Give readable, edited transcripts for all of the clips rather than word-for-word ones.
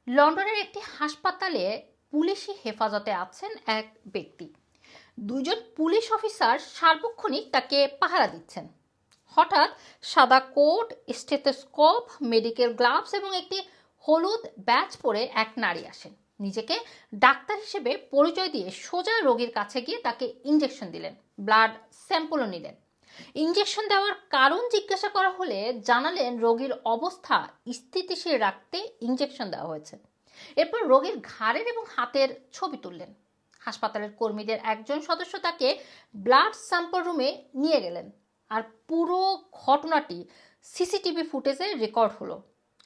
লন্ডনের একটি হাসপাতালে পুলিশি হেফাজতে আছেন এক ব্যক্তি। দুজন পুলিশ অফিসার সার্বক্ষণিক তাকে পাহারা দিচ্ছেন। হঠাৎ সাদা কোট, স্টেথোস্কোপ, মেডিকেল গ্লাভস এবং একটি হলুদ ব্যাজ পরে এক নারী আসেন। নিজেকে ডাক্তার হিসেবে পরিচয় দিয়ে সোজা রোগীর কাছে গিয়ে তাকে ইঞ্জেকশন দিলেন, ব্লাড স্যাম্পলও নিলেন। ইঞ্জেকশন দেওয়ার কারণ জিজ্ঞাসা করা হলে জানালেন রোগীর অবস্থা স্থিতিশীল রাখতে ইঞ্জেকশন দেওয়া হয়েছে। এরপর রোগীর ঘাড়ের এবং হাতের ছবি তুললেন। হাসপাতালের কর্মীদের একজন সদস্য তাকে ব্লাড স্যাম্পল রুমে নিয়ে গেলেন, আর পুরো ঘটনাটি সিসিটিভি ফুটেজে রেকর্ড হলো।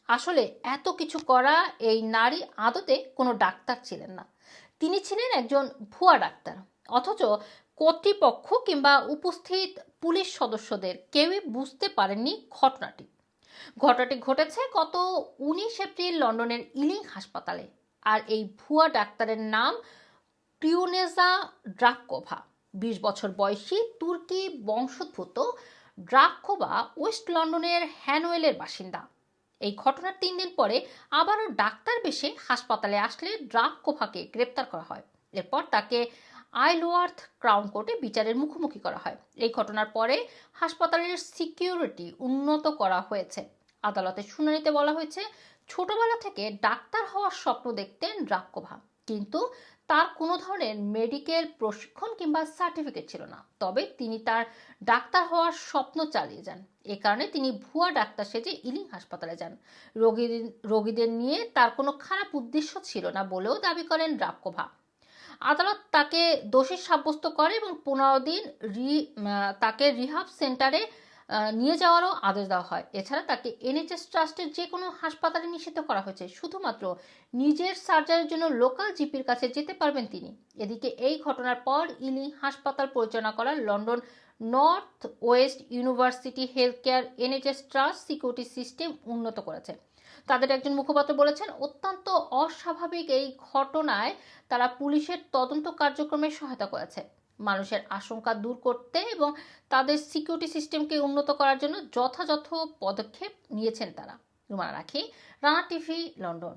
আসলে এত কিছু করা এই নারী আদতে কোনো ডাক্তার ছিলেন না, তিনি ছিলেন একজন ভুয়া ডাক্তার। অথচ কর্তৃপক্ষ কিংবা উপস্থিত পুলিশ সদস্যদের কেউই বুঝতে পারেননি ঘটনাটি ঘটেছে গত 19 এপ্রিল লন্ডনের ইলিং হাসপাতালে। আর এই ভুয়া ডাক্তারের নাম টিউনেজা ড্রাকোভা। 20 বছর বয়সী তুর্কি বংশোদ্ভূত ড্রাকোভা ওয়েস্ট লন্ডনের হ্যানওয়েলের বাসিন্দা। এই ঘটনার 3 দিন পরে আবারও ডাক্তার বেশে হাসপাতালে আসলে ড্রাকোভাকে গ্রেপ্তার করা হয়। এরপর তাকে আইলওয়ার্থ ক্রাউন কোর্টে বিচারের মুখোমুখি করা হয়। এই ঘটনার পরে হাসপাতালের সিকিউরিটি উন্নত করা হয়েছে। আদালতের শুনানিতে বলা হয়েছে, ছোটবেলা থেকে ডাক্তার হওয়ার স্বপ্ন দেখতেন ড্রাকোভা, কিন্তু তার কোনো ধরনের মেডিকেল প্রশিক্ষণ কিংবা সার্টিফিকেট ছিল না। তবে তিনি তার ডাক্তার হওয়ার স্বপ্ন চালিয়ে যান। এ কারণে তিনি ভুয়া ডাক্তার সেজে ইলিং হাসপাতালে যান। রোগীদের নিয়ে তার কোনো খারাপ উদ্দেশ্য ছিল না বলেও দাবি করেন ড্রাকোভা। আদালত তাকে দোষী সাব্যস্ত করে এবং 15 দিন তাকে রিহাব সেন্টারে নিয়ে যাওয়ারও আদেশ দেওয়া হয়। এছাড়া তাকে এনএইচএস ট্রাস্টের যে কোনো হাসপাতালে নিষিদ্ধ করা হয়েছে। শুধুমাত্র নিজের সার্জারির জন্য লোকাল জিপির কাছে যেতে পারবেন তিনি। এদিকে এই ঘটনার পর ইলিং হাসপাতাল পরিচালনা করা London north West university health care NHS trust security system উন্নত করেছে। তাদের একজন মুখপাত্র বলেছেন, অত্যন্ত অস্বাভাবিক এই ঘটনায় তারা পুলিশের তদন্ত কার্যক্রমে সহায়তা করেছে। মানুষের আশঙ্কা দূর করতে এবং তাদের সিকিউরিটি সিস্টেমকে উন্নত করার জন্য যথাযথ পদক্ষেপ নিয়েছেন তারা। রুমানা রাখি, রানা টিভি, লন্ডন।